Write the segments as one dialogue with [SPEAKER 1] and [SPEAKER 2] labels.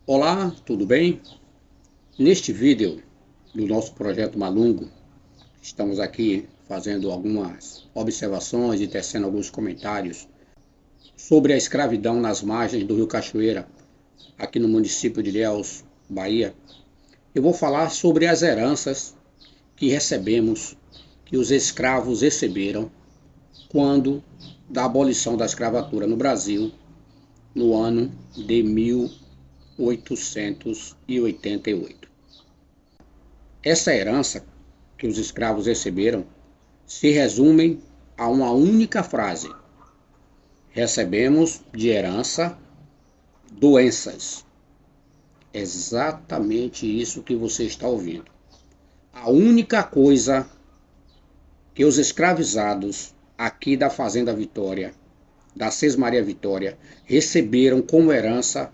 [SPEAKER 1] Olá, tudo bem? Neste vídeo do nosso projeto Malungo, estamos aqui fazendo algumas observações e tecendo alguns comentários sobre a escravidão nas margens do Rio Cachoeira, aqui no município de Ilhéus, Bahia. Eu vou falar sobre as heranças que recebemos, que os escravos receberam quando da abolição da escravatura no Brasil, no ano de 1888. Essa herança que os escravos receberam se resume a uma única frase: recebemos de herança doenças. Exatamente isso que você está ouvindo. A única coisa que os escravizados aqui da Fazenda Vitória, da Sesmaria Vitória, receberam como herança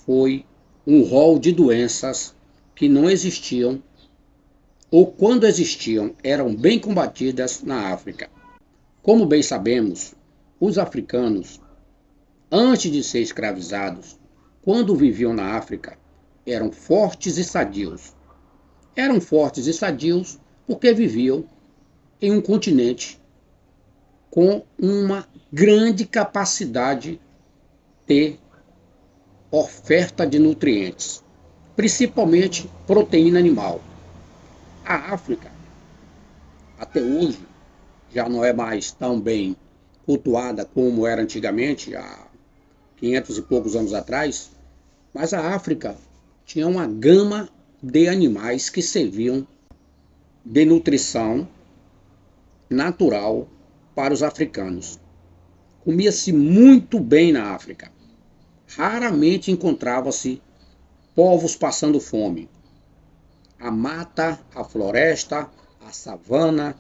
[SPEAKER 1] foi um rol de doenças que não existiam, ou quando existiam, eram bem combatidas na África. Como bem sabemos, os africanos, antes de ser escravizados, quando viviam na África, eram fortes e sadios. Eram fortes e sadios porque viviam em um continente com uma grande capacidade de oferta de nutrientes, principalmente proteína animal. A África, até hoje, já não é mais tão bem cultuada como era antigamente, há 500 e poucos anos atrás, mas a África tinha uma gama de animais que serviam de nutrição natural para os africanos. Comia-se muito bem na África. Raramente encontrava-se povos passando fome. A mata, a floresta, a savana,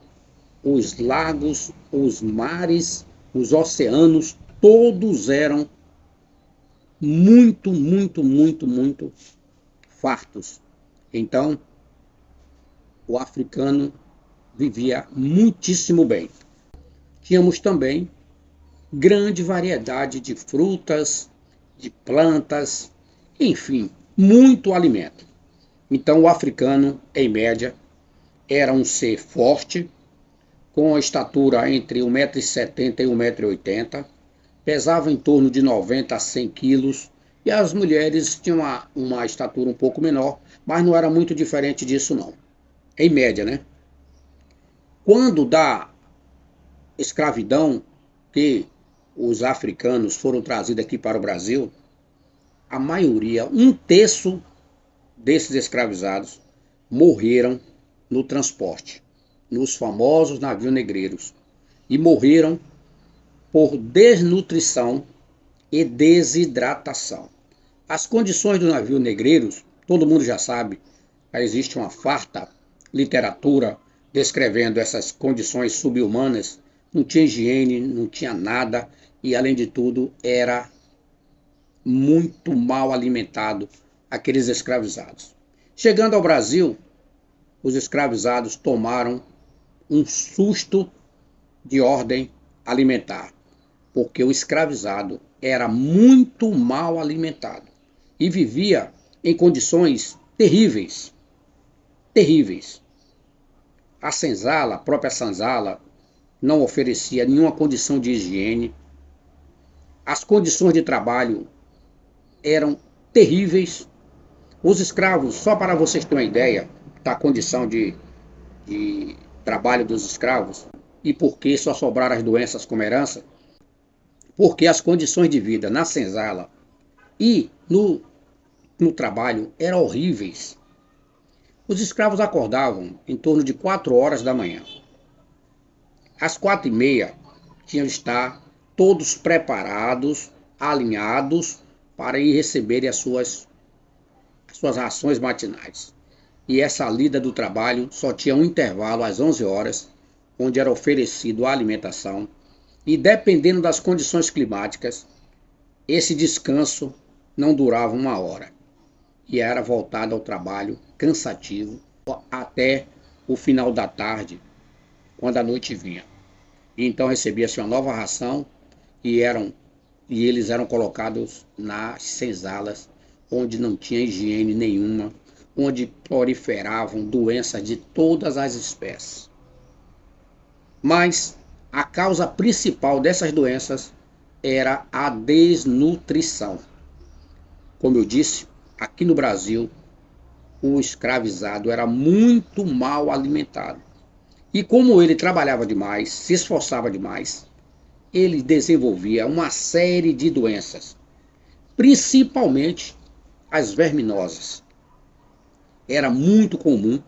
[SPEAKER 1] os lagos, os mares, os oceanos, todos eram muito fartos. Então, o africano vivia muitíssimo bem. Tínhamos também grande variedade de frutas, de plantas, enfim, muito alimento. Então, o africano, em média, era um ser forte, com a estatura entre 1,70 m e 1,80 m, pesava em torno de 90 a 100 quilos, e as mulheres tinham uma estatura um pouco menor, mas não era muito diferente disso não. Em média, né? Quando da escravidão que os africanos foram trazidos aqui para o Brasil, a maioria, um terço desses escravizados, morreram no transporte, nos famosos navios negreiros, e morreram por desnutrição e desidratação. As condições dos navios negreiros, todo mundo já sabe, já existe uma farta literatura descrevendo essas condições subhumanas. Não tinha higiene, não tinha nada, e além de tudo era muito mal alimentado aqueles escravizados. Chegando ao Brasil, os escravizados tomaram um susto de ordem alimentar, porque o escravizado era muito mal alimentado e vivia em condições terríveis, terríveis. A senzala, a própria senzala, não oferecia nenhuma condição de higiene. As condições de trabalho eram terríveis. Os escravos, só para vocês terem uma ideia da condição de trabalho dos escravos e por que só sobraram as doenças como herança, porque as condições de vida na senzala e no trabalho eram horríveis. Os escravos acordavam em torno de 4 horas da manhã. Às 4h30 tinham de estar todos preparados, alinhados para ir receberem as suas rações matinais. E essa lida do trabalho só tinha um intervalo às 11 horas, onde era oferecido a alimentação, e dependendo das condições climáticas, esse descanso não durava 1 hora, e era voltado ao trabalho cansativo até o final da tarde, quando a noite vinha. E então recebia-se uma nova ração e eles eram colocados nas senzalas, onde não tinha higiene nenhuma, onde proliferavam doenças de todas as espécies. Mas a causa principal dessas doenças era a desnutrição. Como eu disse, aqui no Brasil, o escravizado era muito mal alimentado. E como ele trabalhava demais, se esforçava demais, ele desenvolvia uma série de doenças, principalmente as verminosas. Era muito comum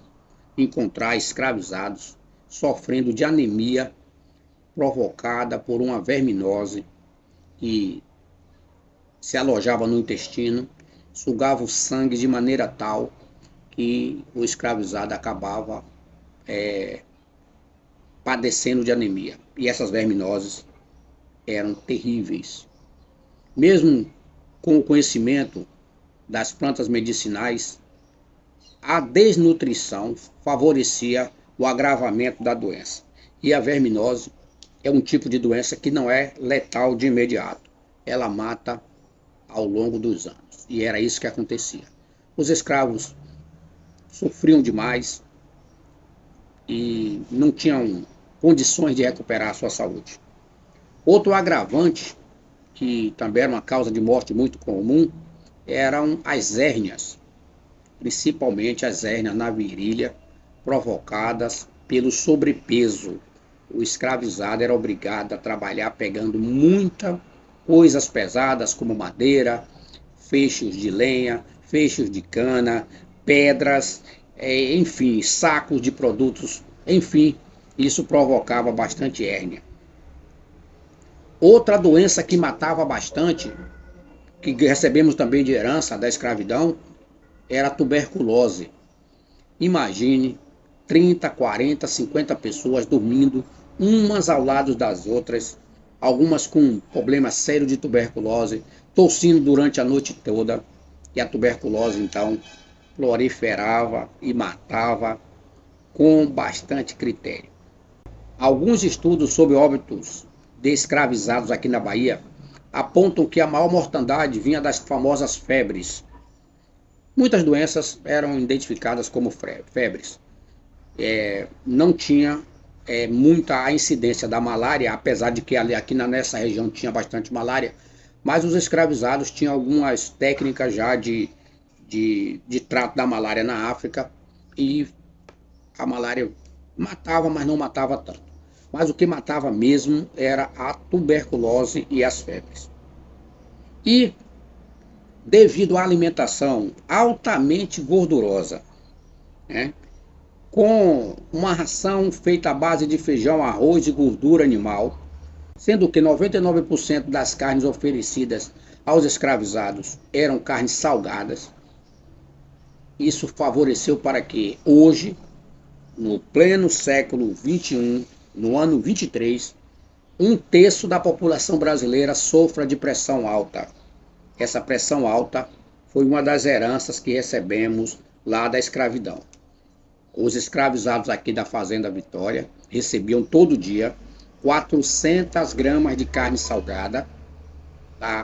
[SPEAKER 1] encontrar escravizados sofrendo de anemia provocada por uma verminose que se alojava no intestino, sugava o sangue de maneira tal que o escravizado acabava padecendo de anemia. E essas verminoses eram terríveis. Mesmo com o conhecimento das plantas medicinais, a desnutrição favorecia o agravamento da doença. E a verminose é um tipo de doença que não é letal de imediato. Ela mata ao longo dos anos. E era isso que acontecia. Os escravos sofriam demais e não tinham condições de recuperar a sua saúde. Outro agravante, que também era uma causa de morte muito comum, eram as hérnias, principalmente as hérnias na virilha, provocadas pelo sobrepeso. O escravizado era obrigado a trabalhar pegando muitas coisas pesadas, como madeira, feixes de lenha, feixes de cana, pedras, enfim, sacos de produtos, enfim, isso provocava bastante hérnia. Outra doença que matava bastante, que recebemos também de herança da escravidão, era a tuberculose. Imagine 30, 40, 50 pessoas dormindo umas ao lado das outras, algumas com problema sério de tuberculose, tossindo durante a noite toda, e a tuberculose então proliferava e matava com bastante critério. Alguns estudos sobre óbitos de escravizados aqui na Bahia apontam que a maior mortandade vinha das famosas febres. Muitas doenças eram identificadas como febres. Não tinha muita a incidência da malária, apesar de que aqui nessa região tinha bastante malária, mas os escravizados tinham algumas técnicas já de trato da malária na África, e a malária matava, mas não matava tanto. Mas o que matava mesmo era a tuberculose e as febres. E devido à alimentação altamente gordurosa, com uma ração feita à base de feijão, arroz e gordura animal, sendo que 99% das carnes oferecidas aos escravizados eram carnes salgadas, isso favoreceu para que hoje, no pleno século XXI, no ano 23, 1/3 da população brasileira sofra de pressão alta. Essa pressão alta foi uma das heranças que recebemos lá da escravidão. Os escravizados aqui da Fazenda Vitória recebiam todo dia 400 gramas de carne salgada.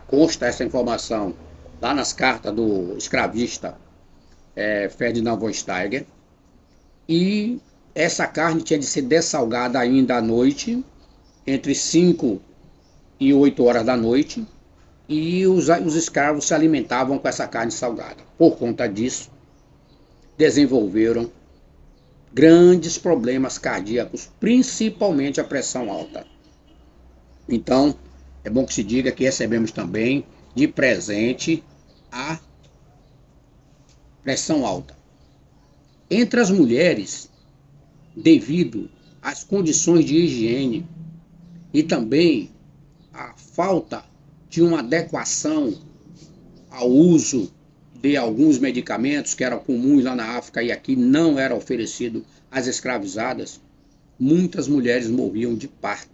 [SPEAKER 1] Consta essa informação lá nas cartas do escravista Ferdinand von Steiger. E essa carne tinha de ser dessalgada ainda à noite, entre 5 e 8 horas da noite, e os escravos se alimentavam com essa carne salgada. Por conta disso, desenvolveram grandes problemas cardíacos, principalmente a pressão alta. Então, é bom que se diga que recebemos também de presente a pressão alta. Entre as mulheres, devido às condições de higiene e também a falta de uma adequação ao uso de alguns medicamentos que eram comuns lá na África e aqui não era oferecido às escravizadas, muitas mulheres morriam de parto.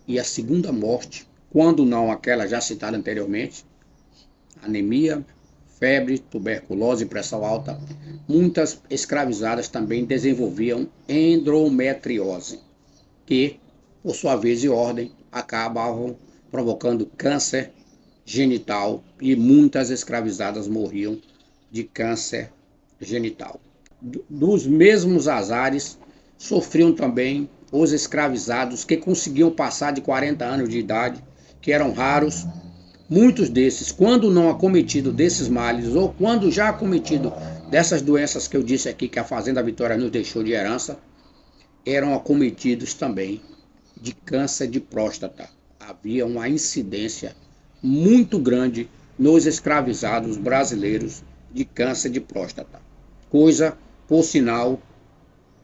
[SPEAKER 1] E a segunda morte, quando não aquela já citada anteriormente, anemia, febre, tuberculose e pressão alta, muitas escravizadas também desenvolviam endometriose, que, por sua vez e ordem, acabavam provocando câncer genital e muitas escravizadas morriam de câncer genital. Dos mesmos azares sofriam também os escravizados que conseguiam passar de 40 anos de idade, que eram raros. Muitos desses, quando não acometido desses males ou quando já acometido dessas doenças que eu disse aqui que a Fazenda Vitória nos deixou de herança, eram acometidos também de câncer de próstata. Havia uma incidência muito grande nos escravizados brasileiros de câncer de próstata, coisa, por sinal,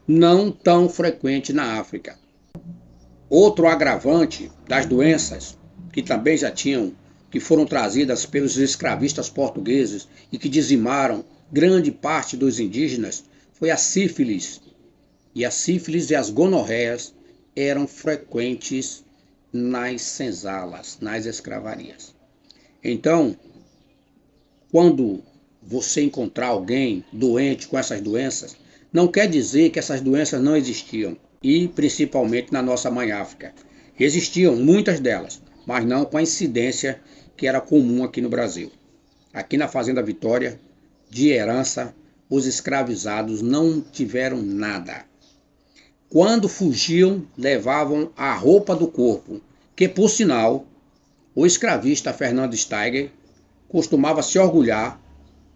[SPEAKER 1] não tão frequente na África. Outro agravante das doenças que também que foram trazidas pelos escravistas portugueses e que dizimaram grande parte dos indígenas, foi a sífilis. E a sífilis e as gonorreias eram frequentes nas senzalas, nas escravarias. Então, quando você encontrar alguém doente com essas doenças, não quer dizer que essas doenças não existiam, e principalmente na nossa mãe África. Existiam muitas delas, mas não com a incidência que era comum aqui no Brasil. Aqui na Fazenda Vitória, de herança, os escravizados não tiveram nada. Quando fugiam, levavam a roupa do corpo, que, por sinal, o escravista Fernando Steiger costumava se orgulhar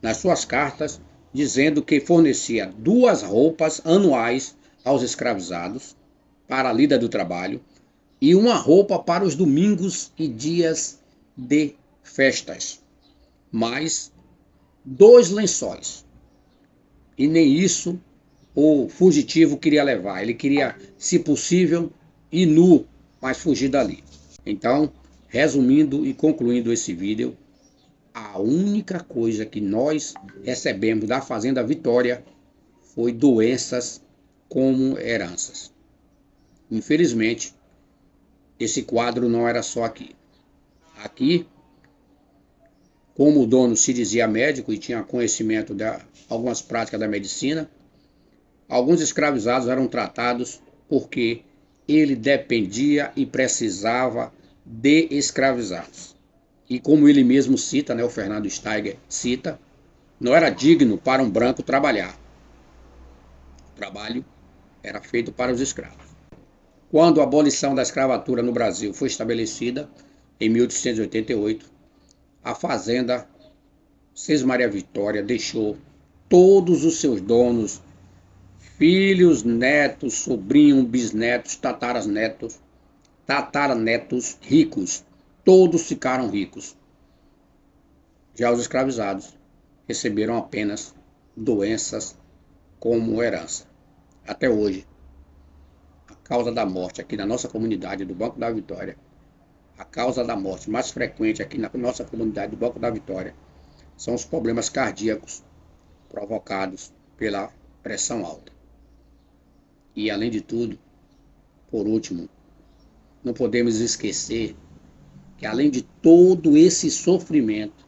[SPEAKER 1] nas suas cartas, dizendo que fornecia 2 roupas anuais aos escravizados para a lida do trabalho e uma roupa para os domingos e dias de festas, mais 2 lençóis. E nem isso o fugitivo queria levar. Ele queria, se possível, ir nu, mas fugir dali. Então, resumindo e concluindo esse vídeo, a única coisa que nós recebemos da Fazenda Vitória foi doenças como heranças. Infelizmente, esse quadro não era só aqui. Aqui, como o dono se dizia médico e tinha conhecimento de algumas práticas da medicina, alguns escravizados eram tratados porque ele dependia e precisava de escravizados. E como ele mesmo cita, o Fernando Steiger cita, não era digno para um branco trabalhar. O trabalho era feito para os escravos. Quando a abolição da escravatura no Brasil foi estabelecida, em 1888, a Fazenda Sesmaria Vitória deixou todos os seus donos, filhos, netos, sobrinhos, bisnetos, tataranetos ricos. Todos ficaram ricos. Já os escravizados receberam apenas doenças como herança. Até hoje, a causa da morte aqui na nossa comunidade do Banco da Vitória, a causa da morte mais frequente aqui na nossa comunidade do Banco da Vitória, são os problemas cardíacos provocados pela pressão alta. E além de tudo, por último, não podemos esquecer que além de todo esse sofrimento,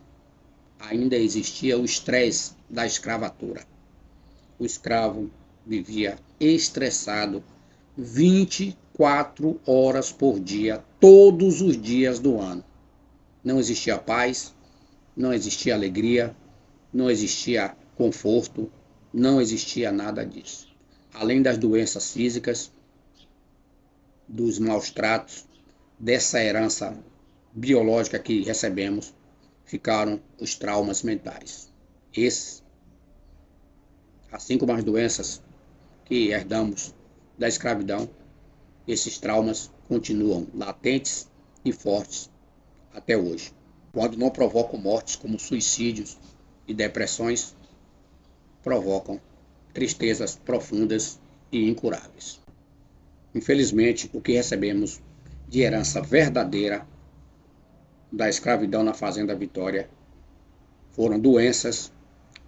[SPEAKER 1] ainda existia o estresse da escravatura. O escravo vivia estressado 24 horas por dia, todos os dias do ano. Não existia paz, não existia alegria, não existia conforto, não existia nada disso. Além das doenças físicas, dos maus tratos, dessa herança biológica que recebemos, ficaram os traumas mentais. Esses, assim como as doenças que herdamos da escravidão, esses traumas continuam latentes e fortes até hoje. Quando não provocam mortes como suicídios e depressões, provocam tristezas profundas e incuráveis. Infelizmente, o que recebemos de herança verdadeira da escravidão na Fazenda Vitória foram doenças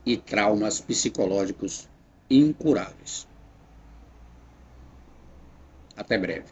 [SPEAKER 1] e traumas psicológicos incuráveis. Até breve.